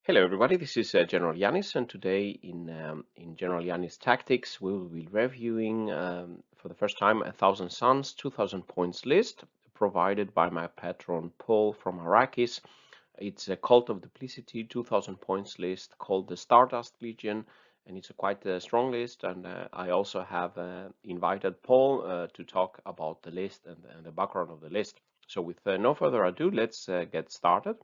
Hello everybody, this is General Yanis, and today in General Yanis Tactics we will be reviewing for the first time a Thousand Suns 2000 points list provided by my patron Paul from Arrakis. It's a Cult of Duplicity 2000 points list called the Stardust Legion, and it's a quite a strong list, and I also have invited Paul to talk about the list and the background of the list. So with no further ado, let's get started.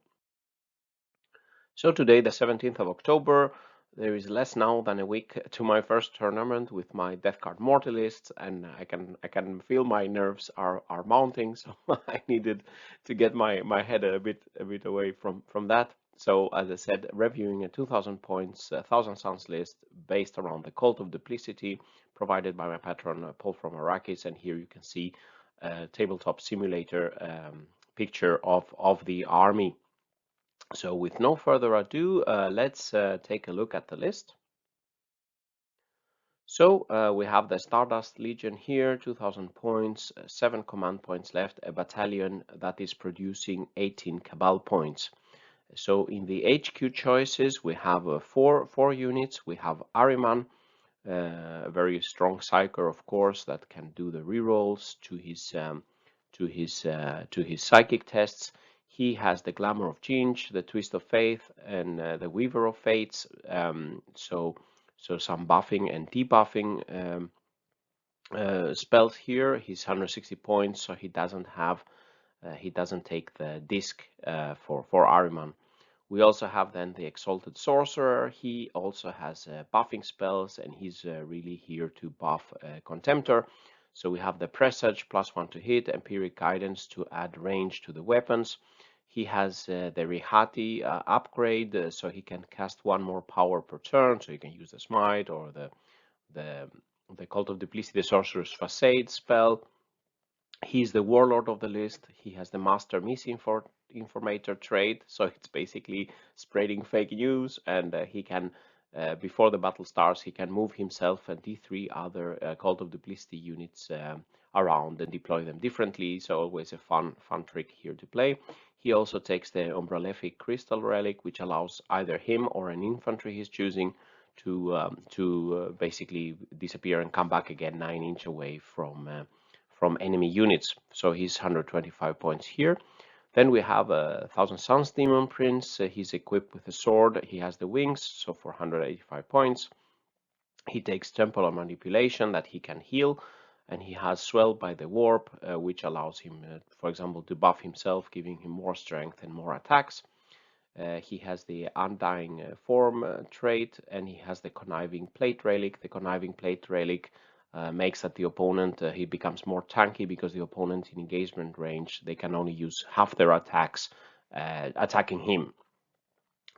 So today, the 17th of October, there is less now than a week to my first tournament with my Death Card Mortalists, and I can feel my nerves are mounting. So I needed to get my head a bit away from that. So as I said, reviewing a 2,000 points, 1,000 Suns list based around the Cult of Duplicity, provided by my patron Paul from Arrakis, and here you can see a tabletop simulator picture of the army. So with no further ado, let's take a look at the list. So we have the Stardust Legion here, 2,000 points, 7 command points left, a battalion that is producing 18 cabal points. So in the HQ choices, we have four units. We have Ahriman, a very strong psyker, of course, that can do the rerolls to his psychic tests. He has the Glamour of Change, the Twist of Faith, and the Weaver of Fates. So some buffing and debuffing spells here. He's 160 points, so he doesn't take the disc for Ahriman. We also have then the Exalted Sorcerer. He also has buffing spells, and he's really here to buff Contemptor. So we have the Presage, +1 to hit, Empiric Guidance to add range to the weapons. He has the Rihati upgrade, so he can cast 1 more power per turn, so you can use the Smite or the Cult of Duplicity, the Sorcerer's Facade spell. He's the warlord of the list. He has the master misinformator trait, so it's basically spreading fake news, and he can, before the battle starts, he can move himself and D3 other Cult of Duplicity units around and deploy them differently. So always a fun trick here to play. He also takes the Umbralefic Crystal Relic, which allows either him or an infantry he's choosing to basically disappear and come back again 9 inches away from enemy units. So he's 125 points here. Then we have a Thousand Suns Demon Prince. He's equipped with a sword. He has the wings, so for 185 points. He takes Temporal Manipulation that he can heal, and he has Swell by the Warp, which allows him, for example, to buff himself, giving him more strength and more attacks. He has the Undying Form trait, and he has the Conniving Plate Relic. The Conniving Plate Relic makes that the opponent, he becomes more tanky because the opponent in engagement range, they can only use half their attacks attacking him.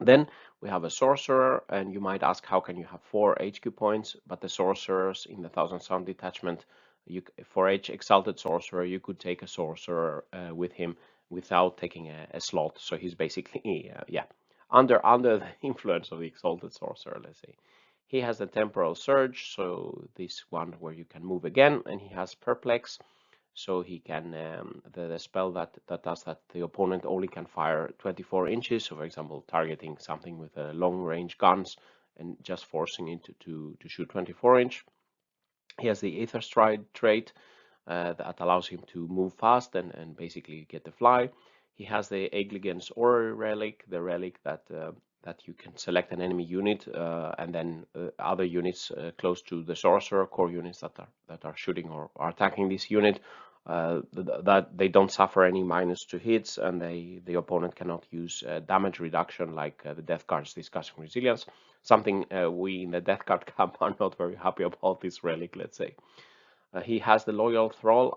Then we have a sorcerer, and you might ask, how can you have 4 HQ points? But the sorcerers in the Thousand Sun detachment, for each exalted sorcerer, you could take a sorcerer with him without taking a slot. So he's basically, under the influence of the exalted sorcerer, let's say. He has the Temporal Surge, so this one where you can move again, and he has Perplex, so he can, the spell that does that, the opponent only can fire 24 inches, so for example, targeting something with long range guns and just forcing it to shoot 24 inch. He has the Aether Stride trait that allows him to move fast and basically get the fly. He has the Egligan's Orrery Relic, the relic that you can select an enemy unit and then other units close to the sorcerer, core units that are shooting or are attacking this unit, that they don't suffer any -2 hits, and the opponent cannot use damage reduction like the Death Card's Discussing Resilience. Something we in the Death Card camp are not very happy about this relic, let's say. He has the Loyal Thrall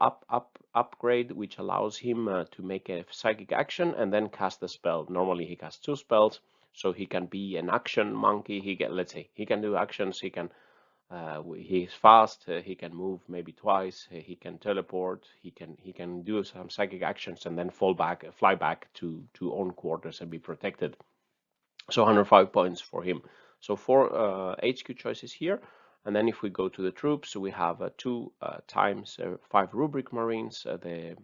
upgrade, which allows him to make a psychic action and then cast a spell. Normally he casts 2 spells, so he can be an action monkey. Let's say he can do actions. He's fast. He can move maybe twice. He can teleport. He can do some psychic actions and then fly back to own quarters and be protected. So 105 points for him. So 4 HQ choices here. And then if we go to the troops, we have 2 times 5 Rubric Marines. The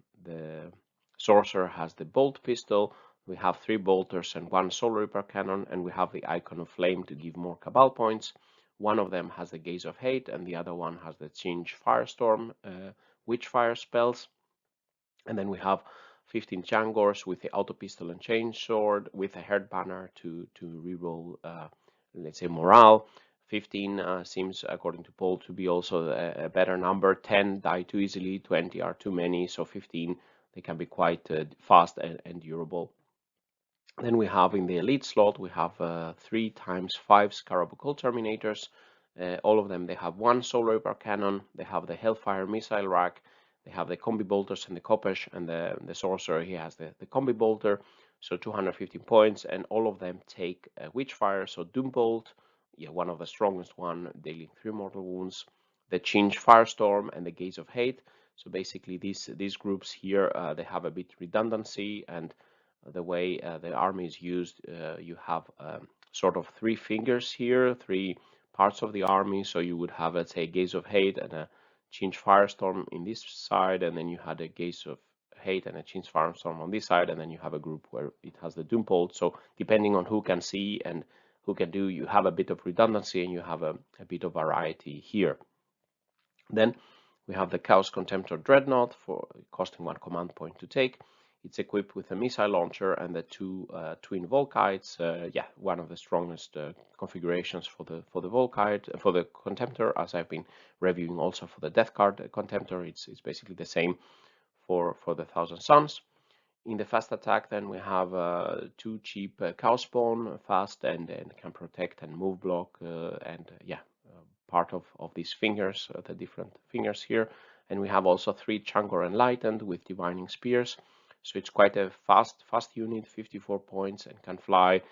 sorcerer has the bolt pistol, We have 3 bolters and 1 solar reaper cannon, and we have the icon of flame to give more cabal points. One of them has the Gaze of Hate, and the other one has the Change Firestorm Witchfire spells. And then we have 15 Tzaangors with the auto pistol and chain sword, with a heart banner to reroll, let's say, morale. 15 seems, according to Paul, to be also a better number. 10 die too easily, 20 are too many, so 15, they can be quite fast and durable. Then we have in the elite slot, we have 3 × 5 Scarabocul Terminators. All of them, they have 1 solar reaper cannon, they have the Hellfire missile rack, they have the combi bolters and the Kopesh, and the sorcerer, he has the combi bolter, so 215 points, and all of them take Witchfire, so Doom Bolt, yeah, one of the strongest one, dealing 3 mortal wounds, the Change Firestorm, and the Gaze of Hate. So basically these groups here, they have a bit redundancy, and the way the army is used, you have sort of 3 fingers here, 3 parts of the army. So you would have, let's say, a Gaze of Hate and a Change Firestorm in this side, and then you had a Gaze of Hate and a Change Firestorm on this side, and then you have a group where it has the Doom Bolt. So depending on who can see and who can do, you have a bit of redundancy and you have a bit of variety here. Then we have the Chaos Contemptor Dreadnought for costing 1 command point to take. It's equipped with a missile launcher and the 2 twin Volkites. Yeah, one of the strongest configurations for the Volkite, for the Contemptor, as I've been reviewing also for the Death Card Contemptor. It's basically the same for the Thousand Suns. In the fast attack, then we have 2 cheap Cow Spawn, fast and can protect and move block, and yeah, part of these fingers, the different fingers here. And we have also 3 Tzaangor Enlightened with Divining Spears. So it's quite a fast unit, 54 points, and can fly.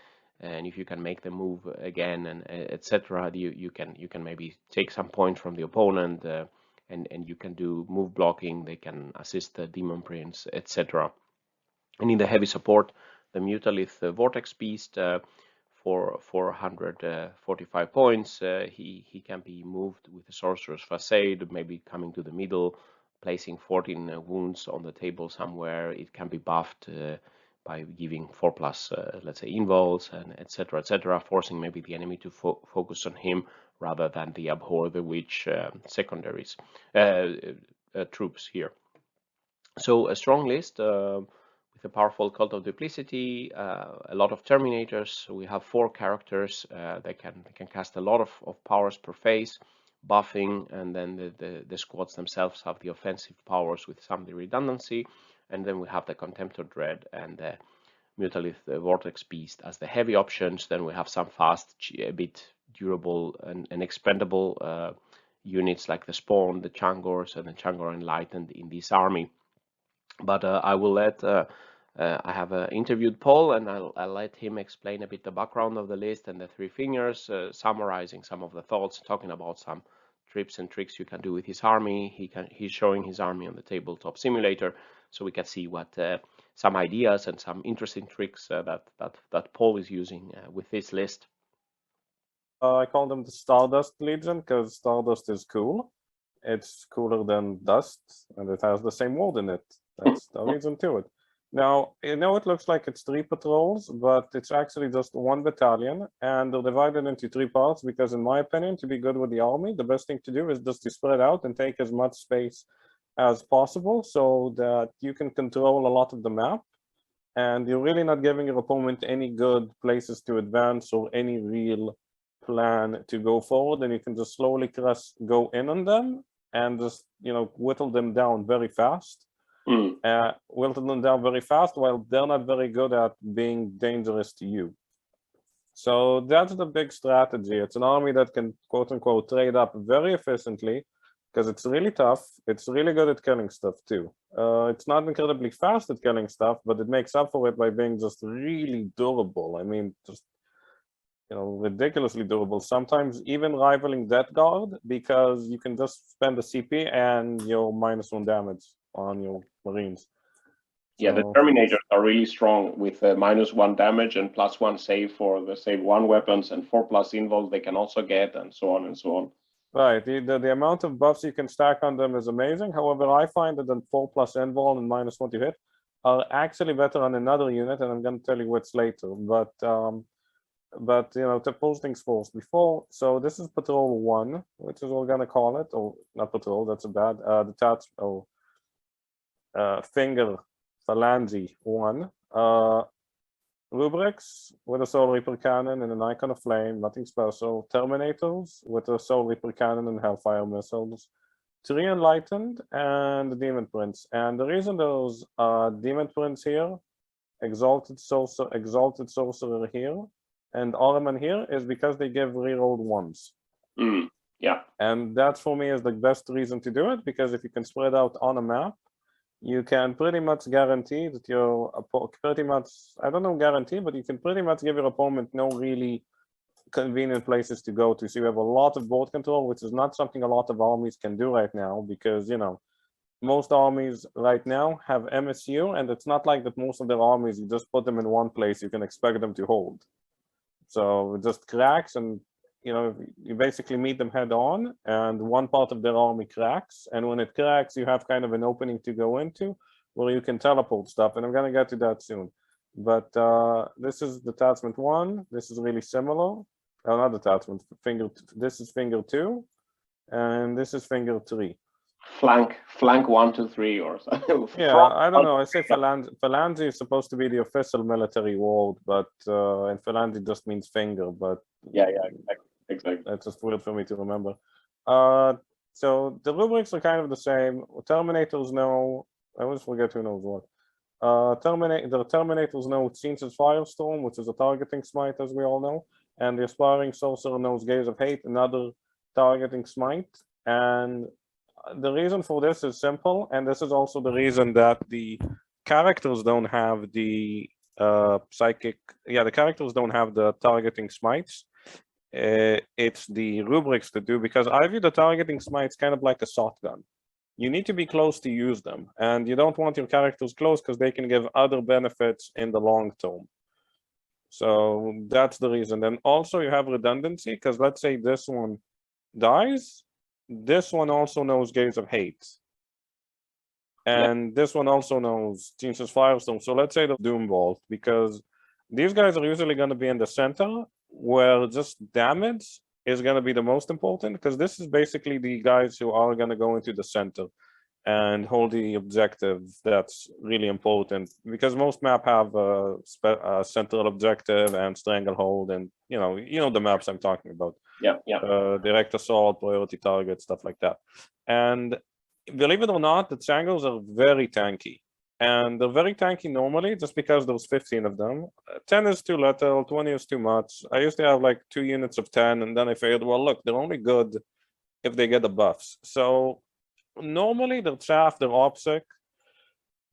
And if you can make the move again, and etc., you can maybe take some points from the opponent, and you can do move blocking. They can assist the Demon Prince, etc. And in the heavy support, the Mutalith Vortex Beast for 445 points. He can be moved with the Sorcerer's Facade, maybe coming to the middle, placing 14 wounds on the table somewhere. It can be buffed by giving 4+, let's say, invols, and etc., forcing maybe the enemy to focus on him rather than the Abhor the Witch secondaries troops here. So a strong list with a powerful Cult of Duplicity, a lot of Terminators. We have 4 characters that can cast a lot of powers per phase, buffing, and then the squads themselves have the offensive powers with some redundancy. And then we have the Contemptor Dread and the Mutalith Vortex Beast as the heavy options. Then we have some fast, a bit durable and expendable units like the Spawn, the Tzaangors, and the Tzaangor Enlightened in this army. But I will let I have interviewed Paul, and I'll let him explain a bit the background of the list and the 3 fingers, summarizing some of the thoughts, talking about some tips and tricks you can do with his army. He's showing his army on the tabletop simulator, so we can see what some ideas and some interesting tricks that Paul is using with this list. I call them the Stardust Legion because Stardust is cool. It's cooler than dust, and it has the same word in it. That's the reason to it. Now, it looks like it's 3 patrols, but it's actually just 1 battalion, and they're divided into 3 parts because, in my opinion, to be good with the army, the best thing to do is just to spread out and take as much space as possible so that you can control a lot of the map, and you're really not giving your opponent any good places to advance or any real plan to go forward, and you can just slowly go in on them and just, whittle them down very fast. Whittle them down very fast while they're not very good at being dangerous to you. So that's the big strategy. It's an army that can, quote unquote, trade up very efficiently because it's really tough. It's really good at killing stuff too. It's not incredibly fast at killing stuff, but it makes up for it by being just really durable. I mean, just ridiculously durable, sometimes even rivaling Death Guard, because you can just spend the CP and you're -1 damage on your Marines. Yeah, the Terminators are really strong with -1 damage and +1 save for the save 1 weapons and 4+ invuln they can also get, and so on and so on. Right, the amount of buffs you can stack on them is amazing. However, I find that the 4+ invuln and -1 to hit are actually better on another unit, and I'm going to tell you what's later. But you know, to pose things first before. So this is patrol 1, which is what we're going to call it, or not patrol. That's a bad detach. Oh, finger phalange 1. Rubrics with a Soul Reaper cannon and an icon of flame, nothing special. Terminators with a Soul Reaper cannon and Hellfire missiles. 3 enlightened and the Demon Prince. And the reason those Demon Prince here, Exalted Sorcerer here, and Orman here is because they give rerolled 1s. Yeah. And that for me is the best reason to do it, because if you can spread out on a map, you can pretty much guarantee that your I don't know guarantee, but you can pretty much give your opponent no really convenient places to go to. So you have a lot of board control, which is not something a lot of armies can do right now, because, you know, most armies right now have MSU, and it's not like that most of their armies, you just put them in one place, you can expect them to hold. So it just cracks, and you know, you basically meet them head on, and one part of their army cracks, and when it cracks, you have kind of an opening to go into where you can teleport stuff, and I'm gonna get to that soon. But this is detachment 1. This is really similar. Oh, not detachment. This is finger 2, and this is finger 3. Flank 1, 2, 3, or something. Yeah, I don't know. I say phalange is supposed to be the official military word, but and phalange just means finger. But yeah, exactly. That's just weird for me to remember. So the rubrics are kind of the same. Terminators know. I always forget who knows what. The Terminators know Tzaangors Firestorm, which is a targeting smite, as we all know, and the Aspiring Sorcerer knows Gaze of Hate, another targeting smite. And the reason for this is simple, and this is also the reason that the characters don't have the psychic. Yeah, the characters don't have the targeting smites. It's the rubrics to do, because I view the targeting smites kind of like a shotgun. You need to be close to use them, and you don't want your characters close because they can give other benefits in the long term. So that's the reason. Then also you have redundancy, because let's say this one dies, this one also knows Gaze of Hate. And this one also knows Tzaangors Firestorm. So let's say the Doom Vault, because these guys are usually going to be in the center, where just damage is going to be the most important, because this is basically the guys who are going to go into the center and hold the objective. That's really important, because most map have a central objective and stranglehold, and you know the maps I'm talking about. Yeah. Direct assault, priority target, stuff like that. And believe it or not, the Tzaangors are very tanky. And they're very tanky normally, just because there's 15 of them. 10 is too little, 20 is too much. I used to have like 2 units of 10, and then I figured, well, look, they're only good if they get the buffs. So normally they're chaff, they're OPSEC,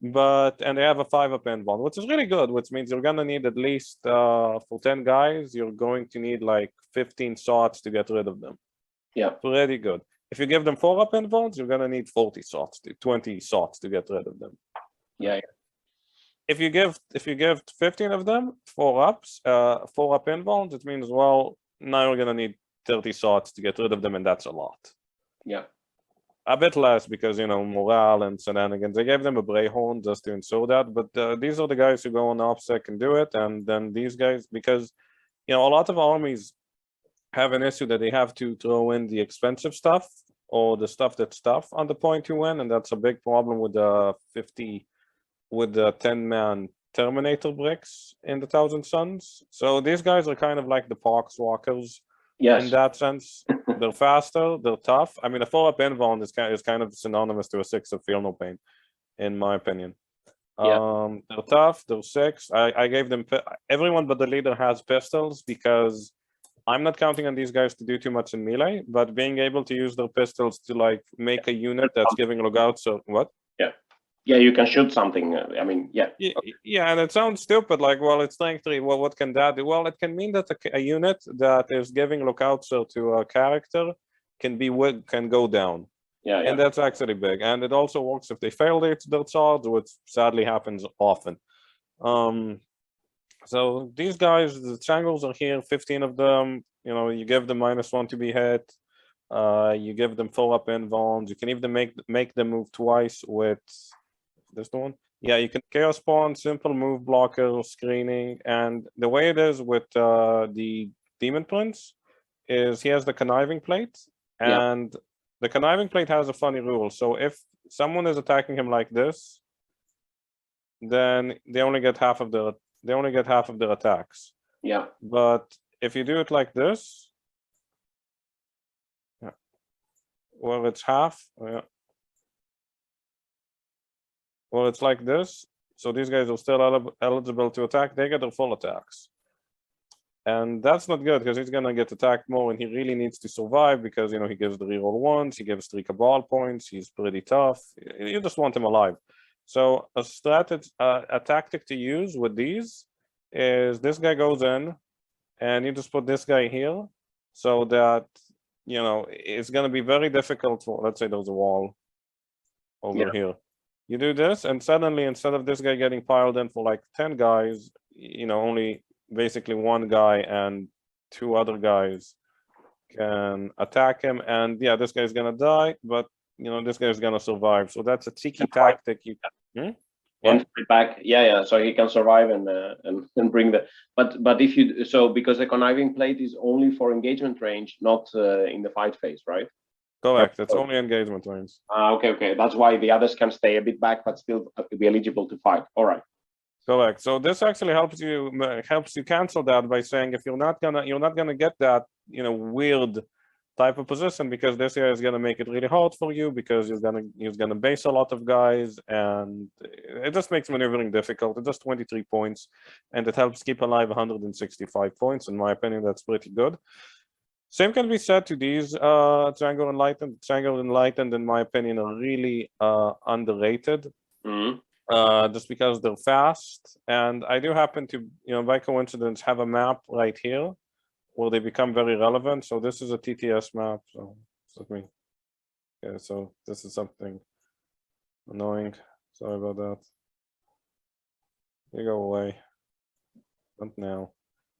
and they have a 5-up invuln, which is really good, which means you're gonna need at least for 10 guys, you're going to need like 15 shots to get rid of them. Yeah. Pretty good. If you give them 4-up invulns, you're gonna need 20 shots to get rid of them. Yeah. If you give 15 of them 4-ups, 4-up invulns, it means, well, now you're gonna need 30 shots to get rid of them, and that's a lot. Yeah. A bit less because, you know, morale and shenanigans. I gave them a Brayhorn just to ensure that, but these are the guys who go on OPSEC and do it, and then these guys, because, you know, a lot of armies have an issue that they have to throw in the expensive stuff, or the stuff that's tough on the point to win, and that's a big problem with the 10-man Terminator bricks in the Thousand Suns. So these guys are kind of like the Pox Walkers. Yes. In that sense. They're faster, they're tough. I mean, a 4-up invuln is kind of synonymous to a 6 of Feel No Pain, in my opinion. Yeah. They're tough, they're 6. I gave them, everyone but the leader has pistols, because I'm not counting on these guys to do too much in melee, but being able to use their pistols to like make a unit that's giving logouts. So what? Yeah, you can shoot something. I mean, yeah. Yeah, and it sounds stupid, like, well, it's strength 3. Well, what can that do? Well, it can mean that a unit that is giving lookouts to a character can go down. Yeah. And that's actually big. And it also works if they fail their charge, which sadly happens often. So these guys, the Tzaangors are here, 15 of them. You know, you give them -1 to be hit. You give them 4-up invulns. You can even make them move twice with this one. Yeah, you can chaos spawn, simple move blocker, screening, and the way it is with the Demon Prince is he has the conniving plate, and the conniving plate has a funny rule. So if someone is attacking him like this, then they only get half of their attacks. Yeah. But if you do it like this, well, it's half. Well, it's like this. So these guys are still eligible to attack. They get their full attacks. And that's not good because he's gonna get attacked more, and he really needs to survive because, you know, he gives the reroll ones, he gives 3 cabal points, he's pretty tough. You just want him alive. So a tactic to use with these is this guy goes in, and you just put this guy here, so that, you know, it's gonna be very difficult for, let's say there's a wall over here. You do this, and suddenly instead of this guy getting piled in for like 10 guys, you know, only basically 1 guy and 2 other guys can attack him, and yeah, this guy's gonna die, but you know, this guy's gonna survive. So that's a cheeky tactic. And back, so he can survive and bring the. But if you because the conniving plate is only for engagement range, not in the fight phase, right? Correct. It's only engagement range. Okay. That's why the others can stay a bit back, but still be eligible to fight. All right. Correct. So this actually helps you cancel that by saying if you're not gonna get that, you know, weird type of position, because this guy is gonna make it really hard for you because he's gonna base a lot of guys, and it just makes maneuvering difficult. It's just 23 points, and it helps keep alive 165 points. In my opinion, that's pretty good. Same can be said to these Tzaangor Enlightened. Tzaangor Enlightened, in my opinion, are really underrated. Just because they're fast, and I do happen to, you know, by coincidence, have a map right here where they become very relevant. So this is a TTS map. So let me. Yeah. So this is something annoying. Sorry about that. You go away. Not now.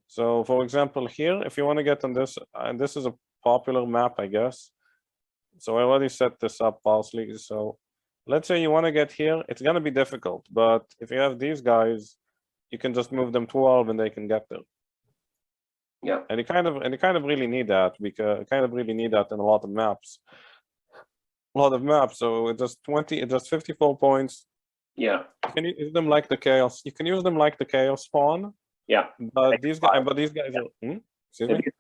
So for example, here, if you want to get on this, and this is a popular map, I guess. So I already set this up partially. So let's say you want to get here, it's going to be difficult, but if you have these guys, you can just move them 12 and they can get there. Yeah. And you kind of really need that, because in a lot of maps. So it's just 54 points. Yeah. Can you use them like the chaos? You can use them like the chaos spawn. Yeah. But these guys are These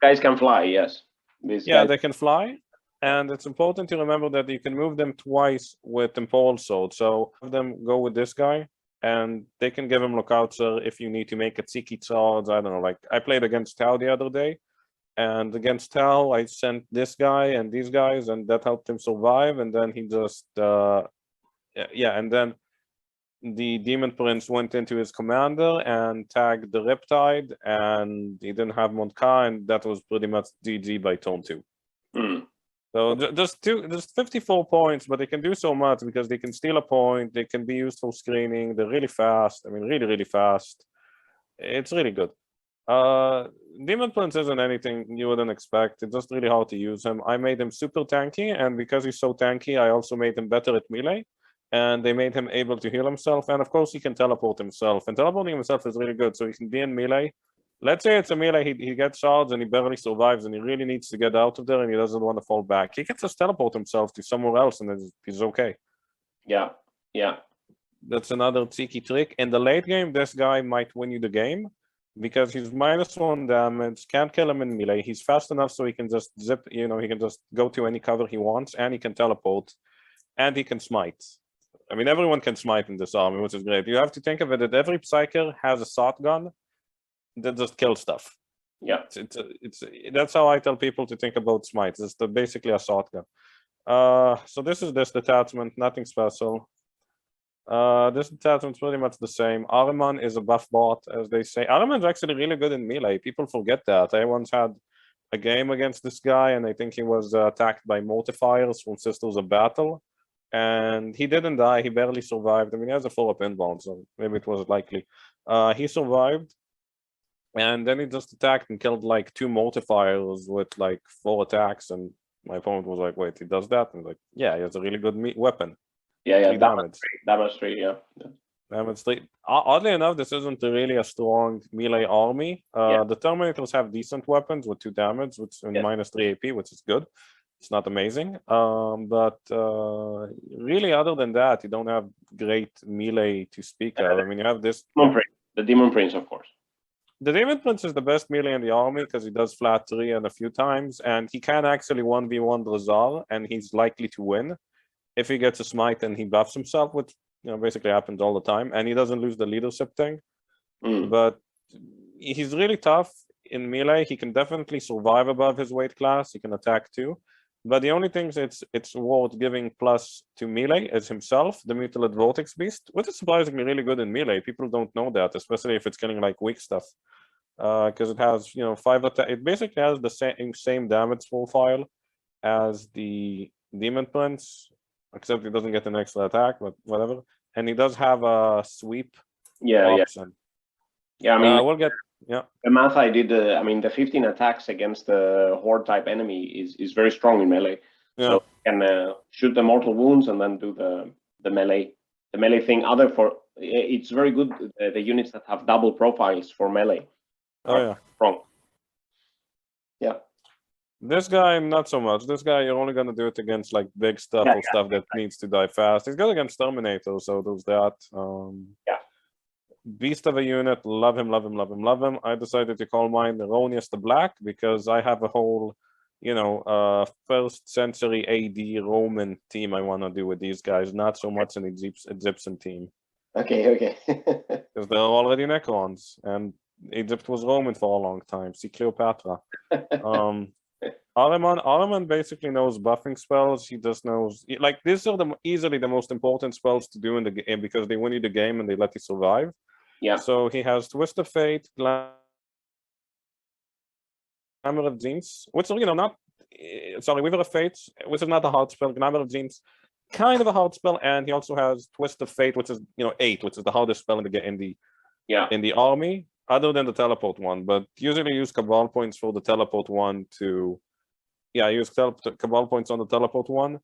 guys can fly, yes. They can fly. And it's important to remember that you can move them twice with Impulse Sword. So have them go with this guy, and they can give him Lookout Sir if you need to make a Tsiki Swords. I don't know, like I played against Tau the other day, and against Tau I sent this guy and these guys, and that helped him survive. And then he just and then the Demon Prince went into his commander and tagged the Riptide, and he didn't have Monka, and that was pretty much GG by turn 2. So just 54 points, but they can do so much because they can steal a point, they can be used for screening, they're really fast. I mean, really, really fast. It's really good. Demon Prince isn't anything you wouldn't expect. It's just really hard to use him. I made him super tanky, and because he's so tanky, I also made him better at melee. And they made him able to heal himself, and of course he can teleport himself. And teleporting himself is really good, so he can be in melee. Let's say it's a melee, he gets shards and he barely survives, and he really needs to get out of there, and he doesn't want to fall back. He can just teleport himself to somewhere else, and he's okay. Yeah. That's another cheeky trick. In the late game, this guy might win you the game because he's -1 damage, can't kill him in melee. He's fast enough so he can just zip, you know, he can just go to any cover he wants, and he can teleport, and he can smite. I mean, everyone can smite in this army, which is great. You have to think of it that every Psyker has a shotgun that just kills stuff. Yeah. That's how I tell people to think about smites. It's basically a shotgun. So this is this detachment, nothing special. This detachment's pretty much the same. Ahriman is a buff bot, as they say. Ahriman's actually really good in melee. People forget that. I once had a game against this guy, and I think he was attacked by mortifiers from Sisters of Battle. And he didn't die, he barely survived. I mean, he has a full-up inbound, so maybe it was likely. He survived, and then he just attacked and killed like 2 mortifiers with like 4 attacks, and my opponent was like, wait, he does that? And like, yeah, he has a really good weapon. Yeah, damage. Damage 3, yeah. Damage 3. Oddly enough, this isn't really a strong melee army. The Terminators have decent weapons with 2 damage, which minus 3 AP, which is good. It's not amazing. But really, other than that, you don't have great melee to speak of. I mean, you have this. The Demon Prince, of course. The Demon Prince is the best melee in the army because he does flat 3 and a few times, and he can actually 1v1 Drazar, and he's likely to win if he gets a smite and he buffs himself, which basically happens all the time, and he doesn't lose the leadership thing. But he's really tough in melee. He can definitely survive above his weight class. He can attack too. But the only thing it's worth giving plus to melee is himself, the Mutalith Vortex Beast, which is surprisingly really good in melee. People don't know that, especially if it's killing like weak stuff. Because it has 5 attack. It basically has the same damage profile as the Demon Prince, except he doesn't get an extra attack, but whatever. And he does have a sweep option. Yeah, I mean, we'll get the math I did. I mean, the 15 attacks against the horde type enemy is very strong in melee. So you can shoot the mortal wounds and then do the melee thing. It's very good. The units that have double profiles for melee. Strong. Yeah. This guy, not so much. This guy, you're only gonna do it against like big stuff or stuff that needs to die fast. He's good against Terminators, so there's that. Beast of a unit, love him, love him, love him, love him. I decided to call mine Erroneous the Black because I have a whole, first century AD Roman team I want to do with these guys, not so much an Egyptian team. Okay. Because they're already Necrons, and Egypt was Roman for a long time. See Cleopatra. Ahriman basically knows buffing spells. He just knows, like, these are easily the most important spells to do in the game because they win you the game and they let you survive. Yeah. So he has Twist of Fate, Glamour of Genes, which are not, Weaver of Fate, which is not a hard spell. Glamour of Genes, kind of a hard spell, and he also has Twist of Fate, which is 8, which is the hardest spell in the army, other than the teleport one. But usually use Cabal points for the teleport one to. Use Cabal points on the teleport one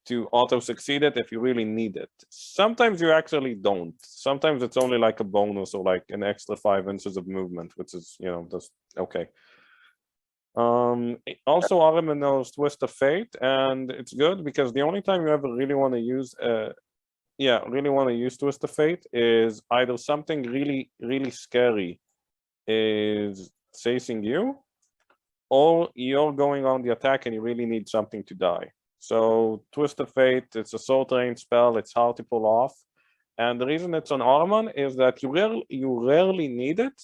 to auto-succeed it if you really need it. Sometimes you actually don't. Sometimes it's only like a bonus or like an extra 5 inches of movement, which is, just okay. Also, Ahriman knows Twist of Fate, and it's good because the only time you ever really want to use Twist of Fate is either something really, really scary is chasing you, or you're going on the attack and you really need something to die. So Twist of Fate, it's a short range spell, it's hard to pull off. And the reason it's on Ahriman is that you rarely need it,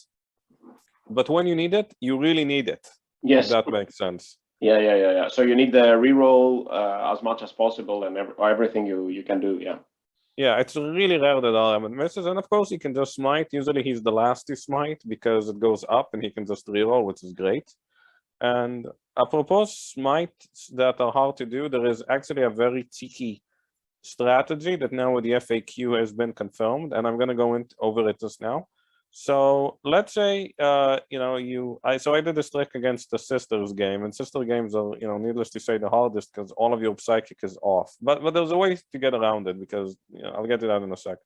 but when you need it, you really need it. Yes. If that makes sense. Yeah. So you need the reroll as much as possible and everything you can do, Yeah, it's really rare that Ahriman misses, and of course he can just smite. Usually he's the last to smite because it goes up and he can just reroll, which is great. And apropos smites that are hard to do, there is actually a very cheeky strategy that now with the FAQ has been confirmed, and I'm going to go over it just now. So let's say, I did this trick against the Sisters game, and Sister games are, needless to say, the hardest because all of your psychic is off. But there's a way to get around it because I'll get to that in a sec.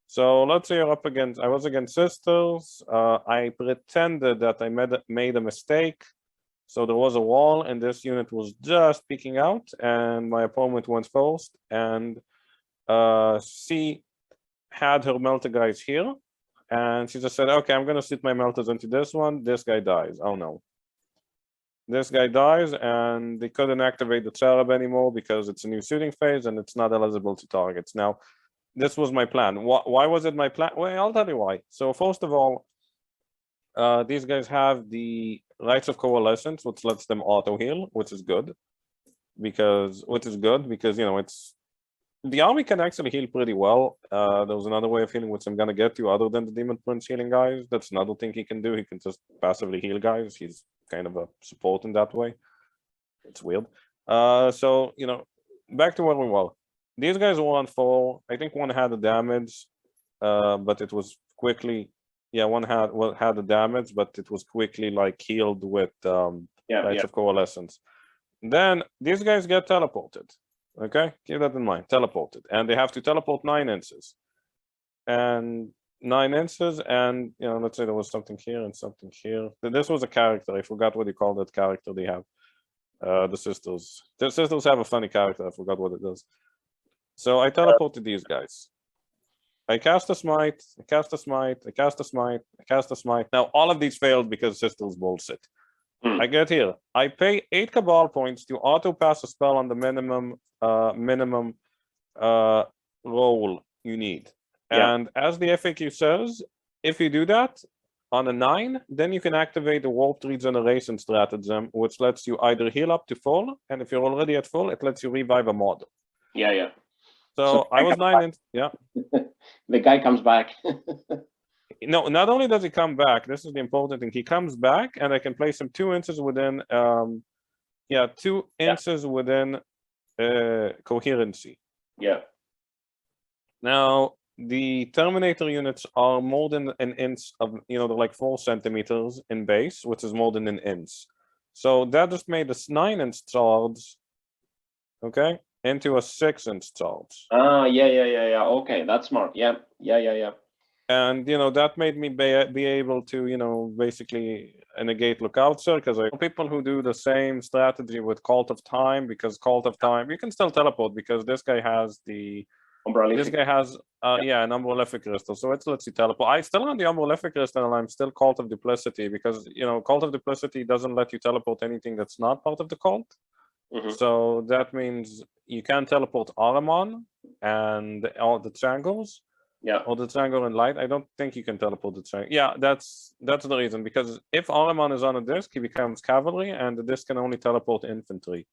So let's say I was against Sisters. I pretended that I made a mistake. So there was a wall, and this unit was just peeking out, and my opponent went first, and she had her melter guys here, and she just said, okay, I'm going to shoot my melters into this one. This guy dies. Oh, no. This guy dies, and they couldn't activate the Cherub anymore because it's a new shooting phase, and it's not eligible to targets. Now, this was my plan. Why was it my plan? Well, I'll tell you why. So first of all, these guys have the Rites of Coalescence, which lets them auto heal, which is good because it's the army can actually heal pretty well. There's another way of healing which I'm gonna get to other than the Demon Prince healing guys. That's another thing he can do. He can just passively heal guys. He's kind of a support in that way. It's weird. So back to where we were. These guys were on 4. I think one had the damage, but it was quickly. Yeah, one had the damage, but it was quickly like healed with Rites of Coalescence. Then these guys get teleported. Okay, keep that in mind. Teleported, and they have to teleport 9 inches. and 9 inches, and let's say there was something here and something here. This was a character. I forgot what you call that character they have. The sisters. The sisters have a funny character. I forgot what it is. So I teleported these guys. I cast a smite, I cast a smite, I cast a smite, I cast a smite. Now all of these failed because sisters bullshit. I get here. I pay 8 cabal points to auto pass a spell on the minimum roll you need. Yeah. And as the FAQ says, if you do that on a 9, then you can activate the warped regeneration stratagem, which lets you either heal up to full, and if you're already at full, it lets you revive a model. Yeah, yeah. So I was 9 in, yeah. The guy comes back. No, not only does he come back, this is the important thing. He comes back, and I can place him 2 inches within, 2 inches within coherency. Yeah. Now, the Terminator units are more than an inch of, they're like 4 centimeters in base, which is more than an inch. So that just made this 9-inch charge, okay, into a 6-inch charge. Ah, yeah. Okay, that's smart. Yeah. And that made me be able to basically negate lookout sir, because people who do the same strategy with Cult of Time, because Cult of Time you can still teleport because this guy has the this guy has an umbrellific crystal, so it lets you teleport. I still have the umbrellific crystal and I'm still Cult of Duplicity because Cult of Duplicity doesn't let you teleport anything that's not part of the cult. So that means you can teleport Ahriman and all the Tzaangors. Yeah. Or the Tzaangor in light. I don't think you can teleport the Tzaangor. Yeah, that's the reason. Because if Ahriman is on a disc, he becomes cavalry, and the disc can only teleport infantry.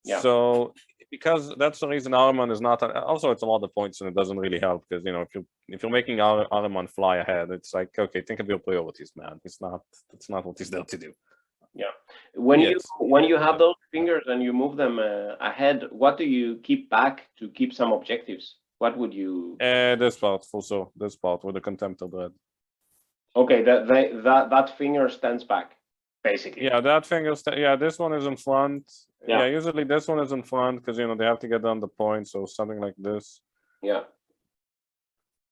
Yeah. So because that's the reason Ahriman is not. Also, it's a lot of points, and it doesn't really help because if you're making Ahriman fly ahead, it's like, okay, think of your priorities, man. That's not what he's there to do. Yeah. When you have those fingers and you move them ahead, what do you keep back to keep some objectives? What would you? This part, for sure. This part with the Contemptor dread. Okay, that finger stands back, basically. Yeah, that finger. This one is in front. Yeah. Usually this one is in front because they have to get down the point. So something like this. Yeah.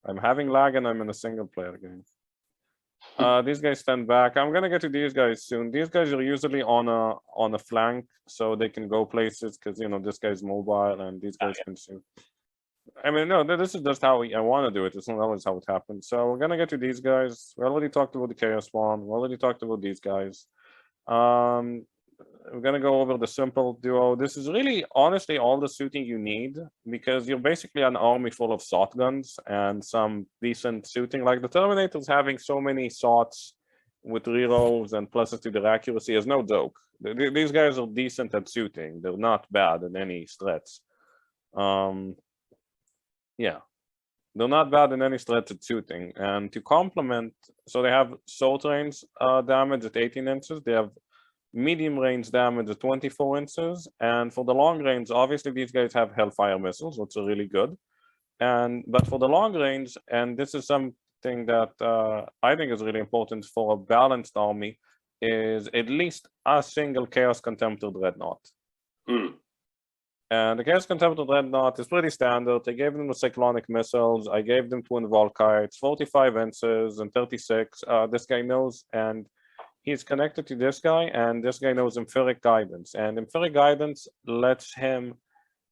I'm having lag and I'm in a single player game. These guys stand back. I'm gonna get to these guys soon. These guys are usually on a flank, so they can go places because this guy's mobile and these guys can shoot. I mean, no, this is just how I want to do it. It's not always how it happens. So we're gonna get to these guys. We already talked about the Chaos Spawn. We already talked about these guys. We're gonna go over the simple duo. This is really, honestly, all the suiting you need because you're basically an army full of shotguns and some decent suiting. Like the Terminators having so many shots with rerolls and pluses to their accuracy is no joke. These guys are decent at shooting. They're not bad in any stretch. Yeah, they're not bad in any stretch at shooting. And to complement, so they have short range damage at 18 inches. They have medium range damage at 24 inches. And for the long range, obviously these guys have Hellfire missiles, which are really good. But for the long range, and this is something that I think is really important for a balanced army, is at least a single Chaos Contemptor Dreadnought. And the Chaos Contemptor Dreadnought is pretty standard. I gave them the cyclonic missiles. I gave them twin Volkites, 45 inches and 36. This guy knows, and he's connected to this guy, and this guy knows Empiric Guidance. And Empiric Guidance lets him,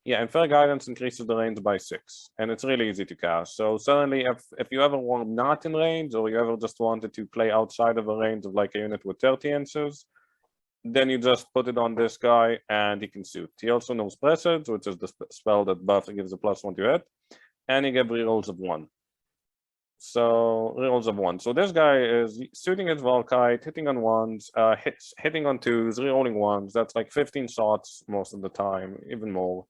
Empiric Guidance increases the range by 6. And it's really easy to cast. So suddenly, if you ever were not in range, or you ever just wanted to play outside of a range of like a unit with 30 inches, then you just put it on this guy and he can shoot. He also knows Presage, which is the spell that gives a +1 to hit, and he gets rerolls of 1. So rerolls of 1. So this guy is shooting his Volkite, hitting on 1s, hitting on 2s, rerolling 1s. That's like 15 shots most of the time, even more.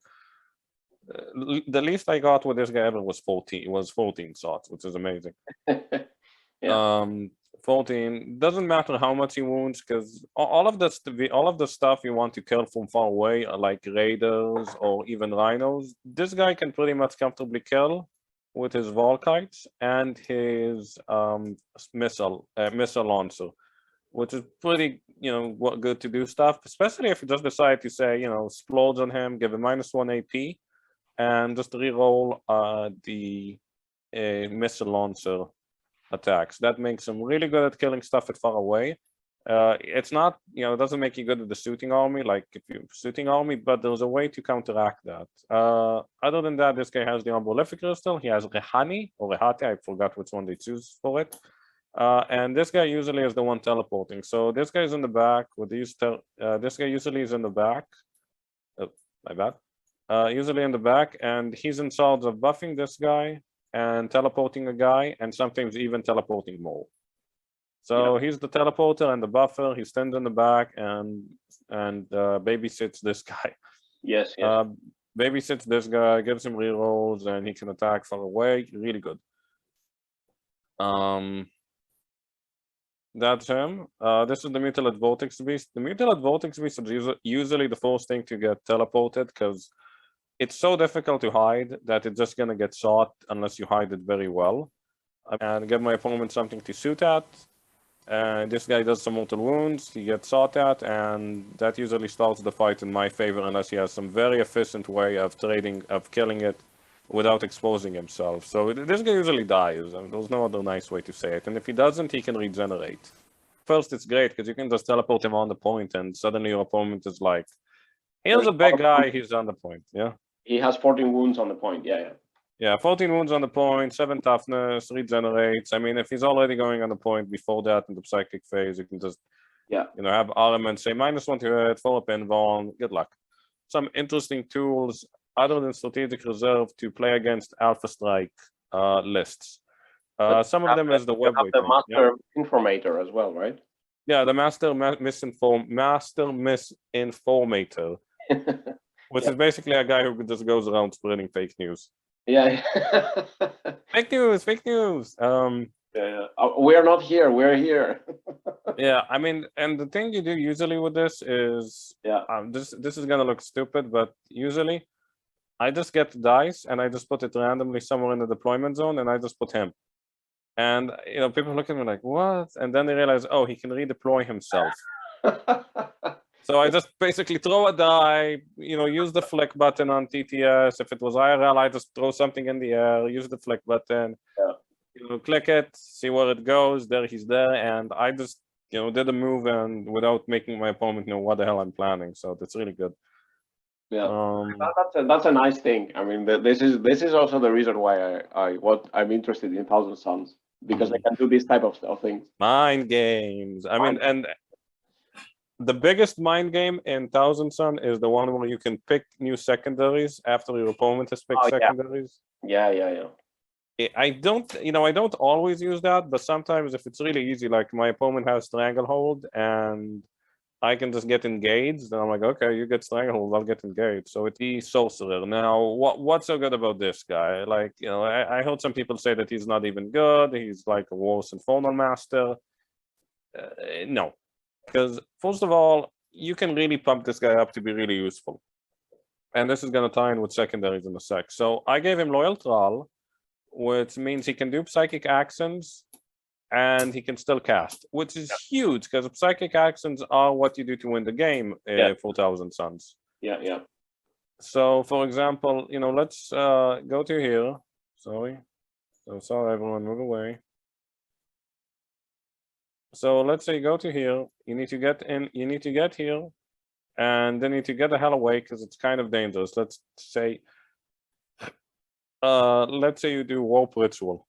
The least I got with this guy ever was 14. It was 14 shots, which is amazing. 14 doesn't matter how much he wounds because all of the stuff you want to kill from far away, like raiders or even rhinos, this guy can pretty much comfortably kill with his Volkites and his missile launcher, which is pretty good to do stuff, especially if you just decide to say splurge on him, give him -1 AP, and just reroll the missile launcher attacks. That makes him really good at killing stuff at far away. It's not, it doesn't make you good at the shooting army, like if you're shooting army, but there's a way to counteract that. Other than that, this guy has the Unprolific Crystal. He has Rehani or Rehate, I forgot which one they choose for it. And this guy usually is the one teleporting. So this guy's in the back with these. This guy usually is in the back. Oh, my bad. Usually in the back, and he's in charge of buffing this guy and teleporting a guy, and sometimes even teleporting more. So he's the teleporter and the buffer. He stands in the back and babysits this guy. Yes. Babysits this guy, gives him rerolls, and he can attack far away. Really good. That's him. This is the Mutalith Vortex Beast. The Mutalith Vortex Beast is usually the first thing to get teleported because it's so difficult to hide that it's just gonna get shot unless you hide it very well. And give my opponent something to shoot at. This guy does some mortal wounds, he gets shot at, and that usually starts the fight in my favor unless he has some very efficient way of killing it without exposing himself. So this guy usually dies, and there's no other nice way to say it. And if he doesn't, he can regenerate. First, it's great because you can just teleport him on the point, and suddenly your opponent is like, here's a big guy, he's on the point, yeah? He has 14 wounds on the point, Yeah, 14 wounds on the point, 7 toughness, regenerates. I mean, if he's already going on the point before that in the psychic phase, you can just, have Armament say -1 to hit, 4 pinball, good luck. Some interesting tools other than strategic reserve to play against Alpha Strike lists. Some of them is the web the Master Informator as well, right? Yeah, the Master Misinformator, which is basically a guy who just goes around spreading fake news. Yeah. Fake news. We're not here. We're here. Yeah, I mean, and the thing you do usually with this is, this is gonna look stupid, but usually, I just get the dice and I just put it randomly somewhere in the deployment zone, and I just put him. And people look at me like, what? And then they realize, oh, he can redeploy himself. So I just basically throw a die, use the flick button on TTS. If it was IRL, I just throw something in the air, use the flick button, click it, see where it goes. There, he's there, and I just, did a move and without making my opponent know what the hell I'm planning. So that's really good. Yeah, that's a nice thing. I mean, this is also the reason why I'm interested in Thousand Suns, because I can do this type of things. Mind games. I mean, and the biggest mind game in Thousand Sun is the one where you can pick new secondaries after your opponent has picked secondaries. Yeah. I don't always use that, but sometimes if it's really easy, like my opponent has Stranglehold and I can just get engaged, and I'm like, okay, you get Stranglehold, I'll get engaged. So it's the Sorcerer. Now, what's so good about this guy? Like, I heard some people say that he's not even good. He's like a worse Infernal Master. No. Because, first of all, you can really pump this guy up to be really useful. And this is going to tie in with secondaries in a sec. So I gave him Loyal Thrall, which means he can do Psychic Accents, and he can still cast, which is huge, because Psychic Accents are what you do to win the game for Thousand Suns. Yeah. So, for example, let's go to here. Sorry, everyone, move away. So let's say go to here, you need to get in, you need to get here, and then you need to get the hell away because it's kind of dangerous. Let's say you do Warp Ritual.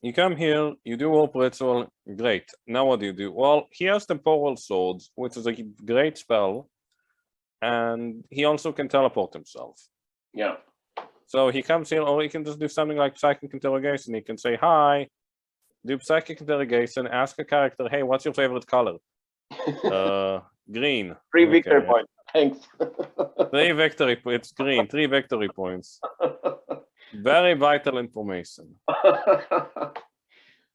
You come here, you do Warp Ritual, great. Now what do? Well, he has Temporal Swords, which is a great spell, and he also can teleport himself. Yeah. So he comes here, or he can just do something like Psychic Interrogation. He can say, hi, do Psychic Interrogation, ask a character, hey, what's your favorite color? Green. 3 victory points. Thanks. 3 victory points. It's green. 3 victory points. Very vital information.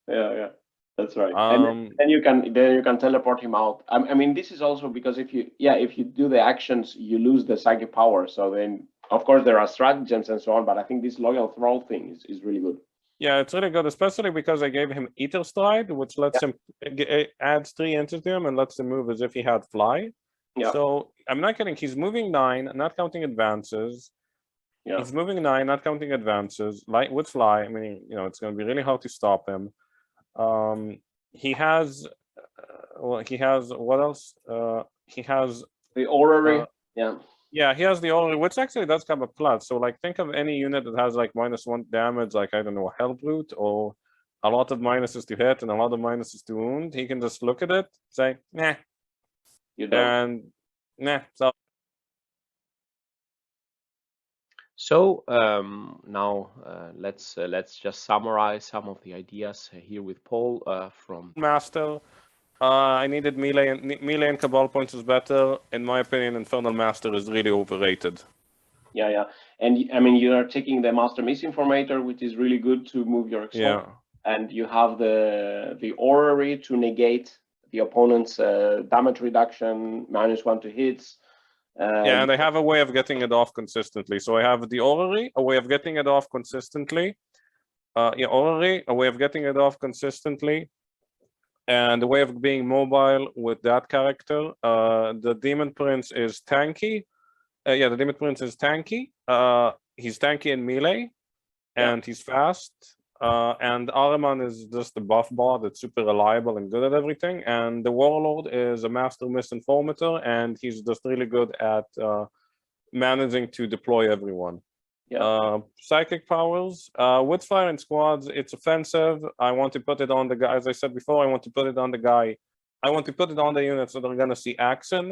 Yeah. That's right. And then you can teleport him out. I mean, this is also because if you do the actions, you lose the psychic power. So then, of course, there are stratagems and so on. But I think this Loyal Thrall thing is really good. Yeah, it's really good, especially because I gave him Ether Stride, which lets him adds 3 inches to him and lets him move as if he had fly. Yeah. So I'm not kidding. He's moving 9, not counting advances. Yeah. He's moving 9, not counting advances. Light would fly. I mean, it's going to be really hard to stop him. He has, he has what else? He has the orrery. Yeah. Yeah, he has the orrery, which actually does come a plus. So, like, think of any unit that has like -1 damage, like I don't know, Hellbrute, or a lot of minuses to hit and a lot of minuses to wound. He can just look at it, say, nah, You don't. and nah. So now let's just summarize some of the ideas here with Paul from Master. I needed melee and cabal points is better. In my opinion, Infernal Master is really overrated. Yeah, yeah. And I mean, you are taking the Master Misinformator, which is really good to move your exalt. Yeah. And you have the orrery to negate the opponent's damage reduction, -1 to hits. Yeah, and I have a way of getting it off consistently. So I have the orrery, a way of getting it off consistently. Yeah, orrery, a way of getting it off consistently. And the way of being mobile with that character. The Demon Prince is tanky. Yeah, the Demon Prince is tanky. He's tanky in melee, and he's fast. And Ahriman is just a buff bot that's super reliable and good at everything. And the Warlord is a master misinformator, and he's just really good at managing to deploy everyone. Yeah. Psychic powers, with fire in squads, it's offensive. I want to put it on the guy, as I said before, I want to put it on the guy. I want to put it on the units that are gonna see action,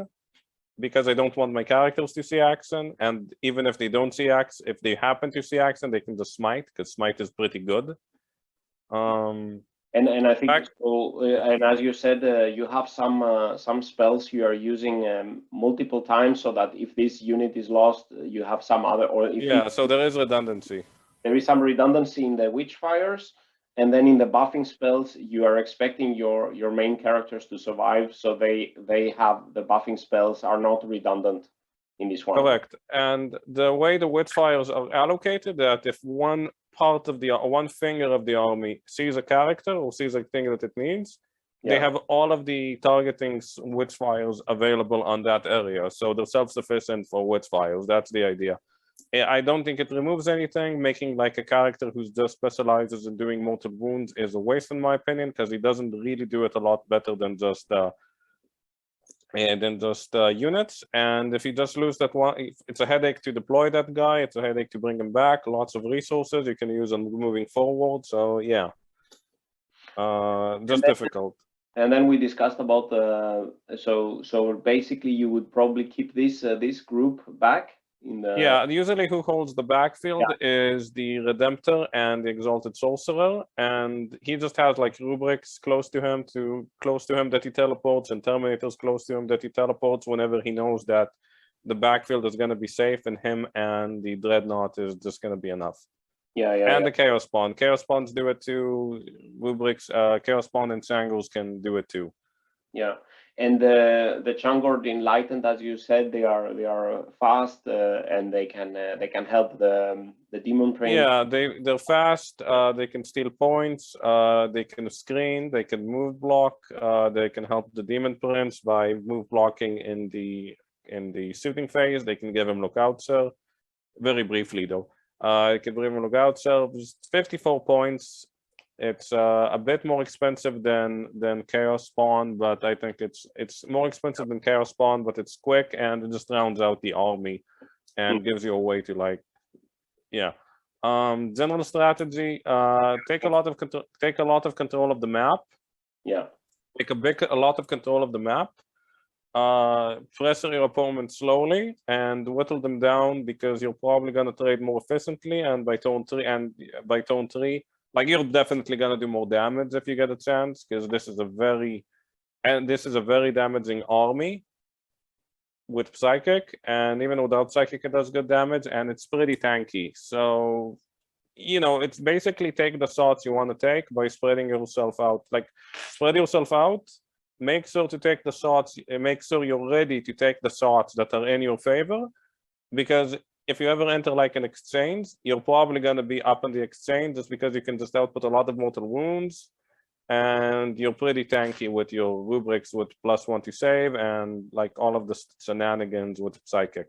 because I don't want my characters to see action. And even if they don't see action, if they happen to see action, they can just smite, because smite is pretty good. And I think so, and as you said, you have some spells you are using multiple times, so that if this unit is lost, you have some other, or if so there is redundancy. There is some redundancy in the Witchfires, and then in the buffing spells, you are expecting your main characters to survive, so they have the buffing spells are not redundant in this one. Correct. And the way the Witchfires are allocated, that if one part of one finger of the army sees a character or sees a thing that it needs, they have all of the targeting Witchfires available on that area. So they're self-sufficient for Witchfires. That's the idea. I don't think it removes anything. Making like a character who's just specializes in doing mortal wounds is a waste, in my opinion, because he doesn't really do it a lot better than just units. And if you just lose that one, it's a headache to deploy that guy. It's a headache to bring him back. Lots of resources you can use on moving forward. So yeah, just difficult. And then we discussed about so basically you would probably keep this group back. Usually who holds the backfield is the Redemptor and the Exalted Sorcerer, and he just has like Rubrics close to him that he teleports, and Terminators close to him that he teleports whenever he knows that the backfield is going to be safe, and him and the Dreadnought is just going to be enough. And the Chaos Spawn. Chaos Spawns do it too. Rubrics, Chaos Spawn and Tzaangors can do it too. Yeah. And the Tzaangors enlightened, as you said, they are fast and they can help the demon prince. Yeah, they're fast. They can steal points. They can screen. They can move block. They can help the demon prince by move blocking in the shooting phase. They can give him lookout, sir. Very briefly though. They can give him lookout, sir. Just 54 points. It's a bit more expensive than Chaos Spawn, but I think it's more expensive than Chaos Spawn, but it's quick and it just rounds out the army and gives you a way to like, general strategy. Take a lot of control of the map. Yeah. Take a lot of control of the map. Pressure your opponent slowly and whittle them down, because you're probably gonna trade more efficiently, and by turn 3. Like, you're definitely gonna do more damage if you get a chance, because this is a very damaging army with Psychic, and even without Psychic it does good damage, and it's pretty tanky. So, it's basically take the shots you want to take by spreading yourself out. Like, spread yourself out, make sure to take the shots, make sure you're ready to take the shots that are in your favor, because if you ever enter like an exchange, you're probably going to be up in the exchange just because you can just output a lot of mortal wounds, and you're pretty tanky with your Rubrics with +1 to save, and like all of the shenanigans with Psychic.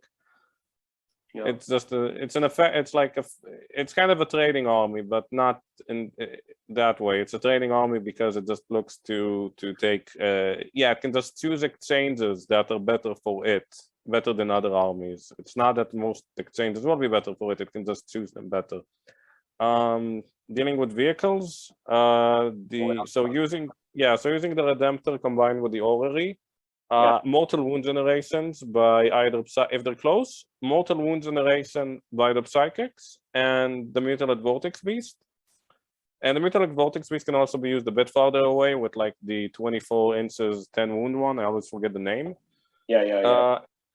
Yeah. It's just it's an effect. It's like it's kind of a trading army, but not in that way. It's a trading army because it just looks to take. Yeah, it can just choose exchanges that are better for it, better than other armies. It's not that most exchanges will be better for it. It can just choose them better. Dealing with vehicles, so using the Redemptor combined with the Orrery. Mortal wound generations by either if they're close, mortal wound generation by the psychics and the Mutalith Vortex Beast. And the Mutalith Vortex Beast can also be used a bit farther away with like the 24 inches 10 wound one. I always forget the name.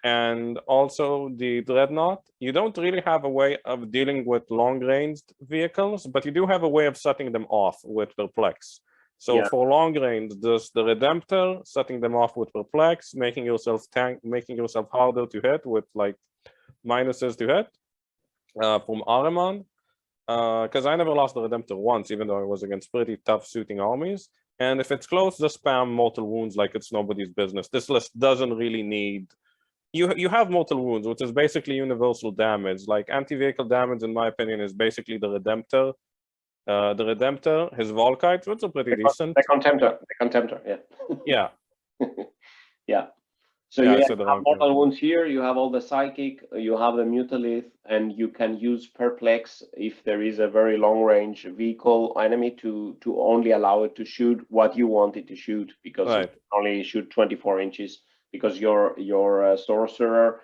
And also the Dreadnought. You don't really have a way of dealing with long-ranged vehicles, but you do have a way of setting them off with Perplex. So for long range, there's the Redemptor, setting them off with Perplex, making yourself harder to hit with like minuses to hit from Ahriman. Because I never lost the Redemptor once, even though I was against pretty tough shooting armies. And if it's close, just spam mortal wounds like it's nobody's business. This list doesn't really need. You have mortal wounds, which is basically universal damage. Like anti-vehicle damage, in my opinion, is basically the Redemptor. The Redemptor, his Volkites, which are pretty decent. The Contemptor, yeah. Yeah. So you have mortal wounds here, you have all the psychic, you have the Mutalith, and you can use Perplex if there is a very long range vehicle enemy to only allow it to shoot what you want it to shoot, because it can only shoot 24 inches, because your sorcerer,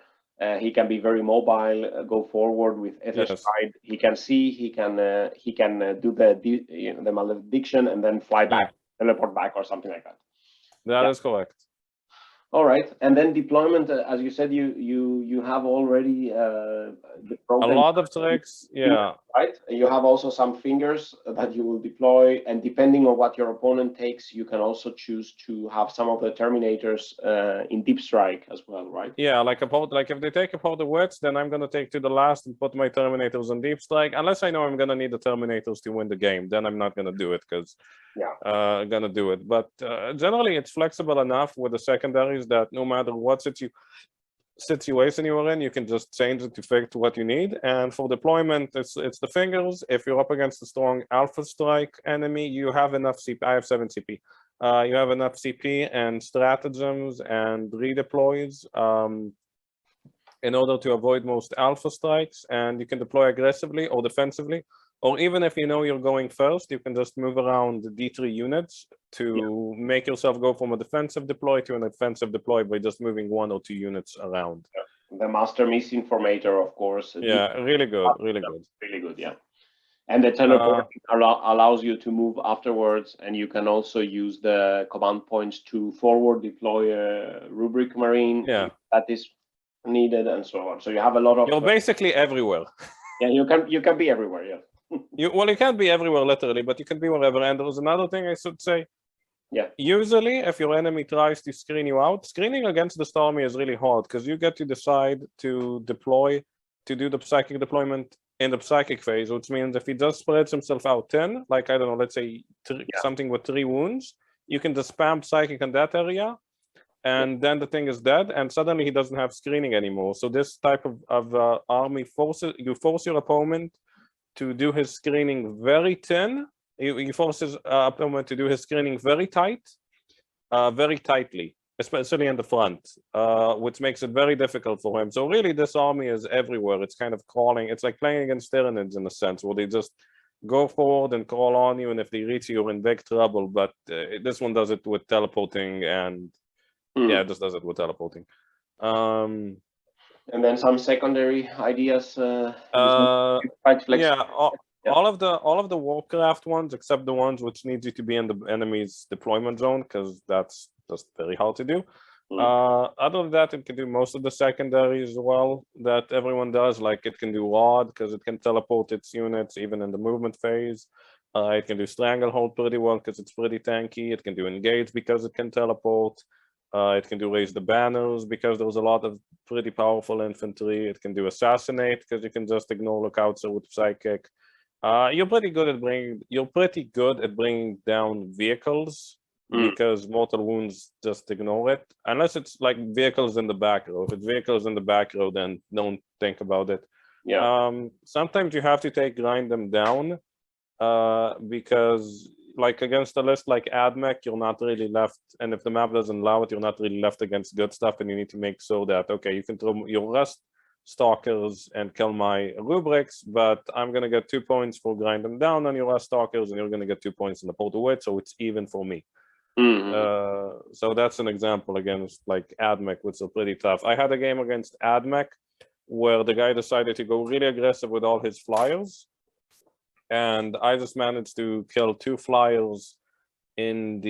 he can be very mobile, go forward with Ether Stride. He can see, he can do the malediction and then fly back, teleport back, or something like that. That is correct. All right, and then deployment, as you said, you have already the a lot of tricks, right? You have also some fingers that you will deploy, and depending on what your opponent takes, you can also choose to have some of the Terminators in deep strike as well, right? Yeah, like if they take apart the wits, then I'm gonna take to the last and put my Terminators on deep strike, unless I know I'm gonna need the Terminators to win the game. Then I'm not gonna do it because gonna do it. But generally, it's flexible enough with the secondaries that no matter what situation you are in, you can just change it to fit what you need. And for deployment, it's the fingers. If you're up against a strong Alpha Strike enemy, you have enough CP. I have 7 CP. You have enough CP and stratagems and redeploys in order to avoid most Alpha Strikes, and you can deploy aggressively or defensively. Or even if you know you're going first, you can just move around the D3 units to make yourself go from a defensive deploy to an offensive deploy by just moving 1 or 2 units around. The Master Misinformator, of course. Really good, really good. Yeah. And the teleport allows you to move afterwards, and you can also use the command points to forward deploy a Rubric Marine if that is needed, and so on. So you have a lot of. You're basically everywhere. Yeah, you can be everywhere. Yeah. You can't be everywhere literally, but you can be wherever. And there's another thing I should say. Yeah. Usually, if your enemy tries to screen you out, screening against this army is really hard because you get to decide to deploy, to do the psychic deployment in the psychic phase, which means if he just spreads himself out 10, like I don't know, let's say something with 3 wounds, you can just spam psychic in that area, and then the thing is dead, and suddenly he doesn't have screening anymore. So this type of army force your opponent to do his screening very thin. He forces opponent to do his screening very tightly, especially in the front, which makes it very difficult for him. So really, this army is everywhere. It's kind of crawling. It's like playing against Tyranids in a sense, where they just go forward and crawl on you, and if they reach you, you're in big trouble. But this one does it with teleporting, and it just does it with teleporting. And then some secondary ideas. All of the Warcraft ones, except the ones which need you to be in the enemy's deployment zone, because that's just very hard to do. Other than that, it can do most of the secondaries as well that everyone does. Like it can do Rod because it can teleport its units even in the movement phase. It can do Stranglehold pretty well because it's pretty tanky. It can do Engage because it can teleport. It can do Raise the Banners because there's a lot of pretty powerful infantry. It can do Assassinate because you can just ignore lookouts with Psychic. You're pretty good at bringing down vehicles because mortal wounds just ignore it, unless it's like vehicles in the back row. If it's vehicles in the back row, then don't think about it. Yeah. Sometimes you have to grind them down, because like against a list like AdMech, you're not really left, and if the map doesn't allow it, you're not really left against good stuff, and you need to make sure that, okay, you can throw your rust stalkers and kill my rubrics, but I'm gonna get 2 points for grind them down on your rust stalkers, and you're gonna get 2 points in the portal wit, so it's even for me. So that's an example against like AdMech, which are pretty tough. I had a game against AdMech where the guy decided to go really aggressive with all his flyers, and I just managed to kill 2 flyers in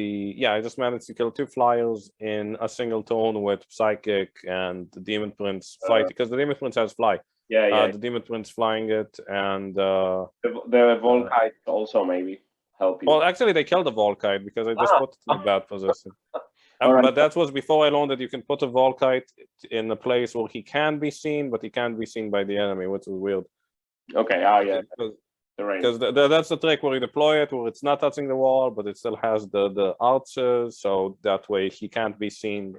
I just managed to kill 2 flyers in a single turn with Psychic and the Demon Prince fight, because the Demon Prince has fly. Yeah. The Demon Prince flying it, and the Volkite also maybe help you. Well, actually, they killed the Volkite because I just put it in a bad position. Right. But that was before I learned that you can put a Volkite in a place where he can be seen, but he can't be seen by the enemy, which is weird. Okay, yeah. Because that's the trick where you deploy it, where it's not touching the wall, but it still has the arches, so that way he can't be seen,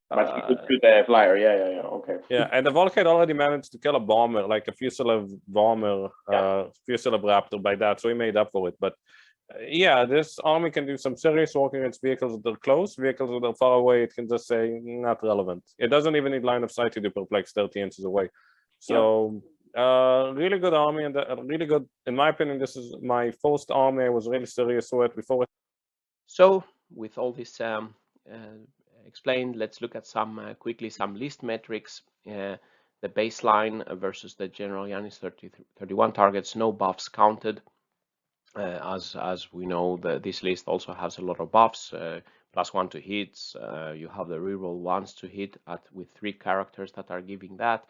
But he could shoot the flyer, yeah, okay. Yeah, and the Volkite already managed to kill a bomber, like a Fuselab bomber, Fuselab Raptor by that, so he made up for it. But yeah, this army can do some serious work against vehicles that are close. Vehicles that are far away, it can just say, not relevant. It doesn't even need line of sight to do perplex 30 inches away. So, really good army, and really good, in my opinion, this is my first army I was really serious with before. So, with all this explained, let's look at quickly some list metrics. The baseline versus the general Yanis 31 targets, no buffs counted. As we know, this list also has a lot of buffs, +1 to hits. You have the reroll 1s to hit with 3 characters that are giving that,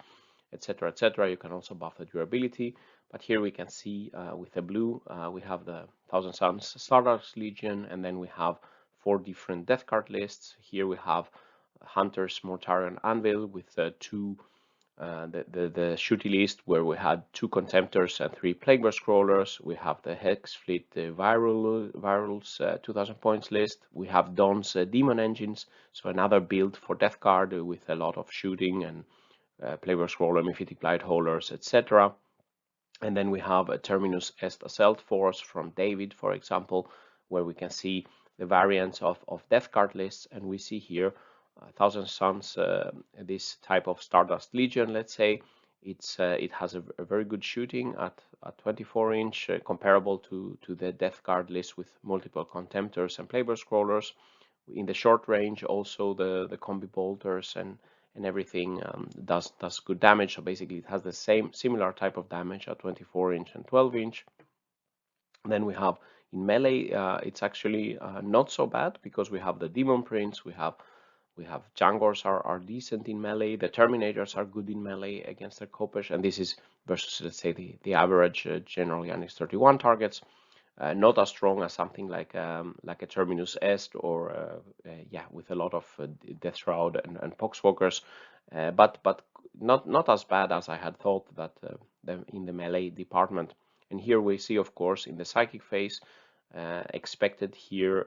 etc., etc. You can also buff the durability. But here we can see with the blue, we have the Thousand Suns Stardust Legion, and then we have 4 different death card lists. Here we have Hunters, Mortarion, Anvil with 2. The shooty list where we had 2 Contemptors and 3 Plagueburst Crawlers. We have the Hex Fleet Virals 2000 points list. We have Dawn's Demon Engines, so another build for Death Card with a lot of shooting and Plagueburst Crawler, Mephitic Blight Holders, etc. And then we have a Terminus Est Assault Force from David, for example, where we can see the variants of Death Card lists, and we see here Thousand Suns, this type of Stardust Legion, let's say, it has a very good shooting at 24 inch, comparable to the Death Guard list with multiple Contemptors and Plagueburst Crawlers. In the short range, also the Combi Bolters and everything does good damage. So basically, it has the similar type of damage at 24 inch and 12 inch. Then we have in melee, it's actually not so bad because we have the Demon Prince, we have Tzaangors are decent in melee. The Terminators are good in melee against their Kopesh, and this is versus, let's say, the average general Yanis 31 targets. Not as strong as something like a Terminus Est or with a lot of Death Shroud and Poxwalkers, but not as bad as I had thought that in the melee department. And here we see, of course, in the psychic phase. Expected here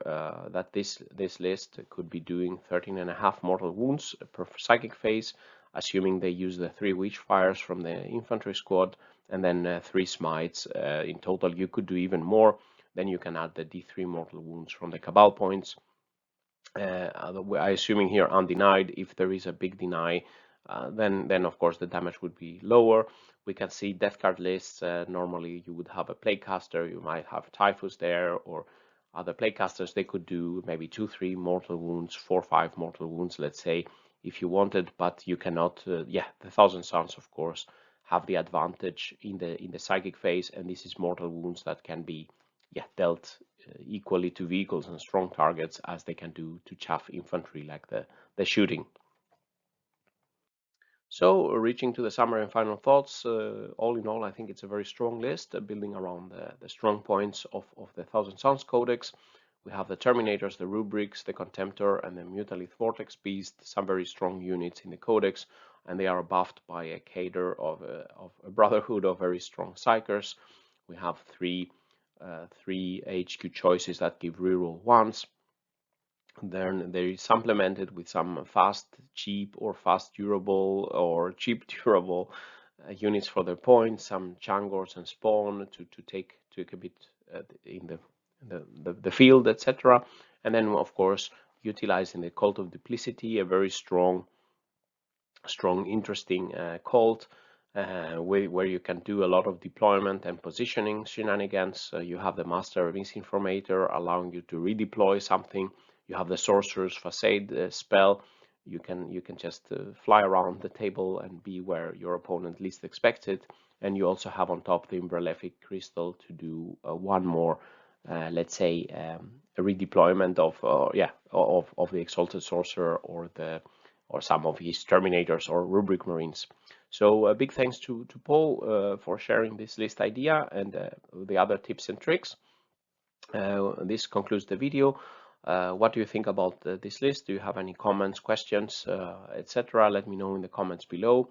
that this list could be doing 13.5 mortal wounds per psychic phase, assuming they use the 3 witchfires from the infantry squad and then 3 smites. In total, you could do even more. Then you can add the D3 mortal wounds from the cabal points. I assuming here undenied. If there is a big deny, then of course the damage would be lower. We can see death card lists. Normally you would have a Plaguecaster, you might have Typhus there, or other Plaguecasters. They could do maybe 2-3 mortal wounds, 4-5 mortal wounds, let's say, if you wanted, but you cannot. The Thousand Suns, of course, have the advantage in the psychic phase, and this is mortal wounds that can be dealt equally to vehicles and strong targets as they can do to chaff infantry, like the shooting. So, reaching to the summary and final thoughts, all in all, I think it's a very strong list, building around the strong points of the Thousand Suns Codex. We have the Terminators, the Rubrics, the Contemptor, and the Mutalith Vortex Beast, some very strong units in the Codex, and they are buffed by a cadre of a brotherhood of very strong Psychers. We have three HQ choices that give reroll 1s. Then there is supplemented with some fast, cheap, or fast durable, or cheap durable units for their points, some Tzaangors and spawn to take a bit in the field, etc. And then of course utilizing the Cult of Duplicity, a very strong, interesting cult where you can do a lot of deployment and positioning shenanigans. You have the Master Misinformator allowing you to redeploy something. You have the Sorcerer's Facade spell. You can just fly around the table and be where your opponent least expects it. And you also have on top the Imbralefic Crystal to do one more, let's say, a redeployment of the Exalted Sorcerer or some of his Terminators or Rubric Marines. So a big thanks to Paul for sharing this list idea and the other tips and tricks. This concludes the video. What do you think about this list? Do you have any comments, questions, etc.? Let me know in the comments below.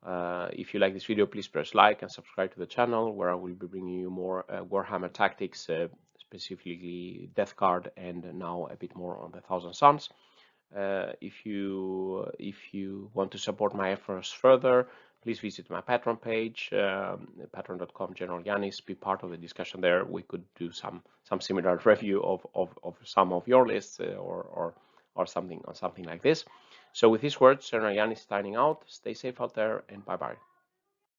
If you like this video, please press like and subscribe to the channel, where I will be bringing you more Warhammer tactics, specifically Death Guard, and now a bit more on the Thousand Suns. If you want to support my efforts further, please visit my Patreon page, patreon.com General Yanis. Be part of the discussion there. We could do some similar review of some of your lists or something like this. So with these words, General Yanis signing out. Stay safe out there, and bye bye.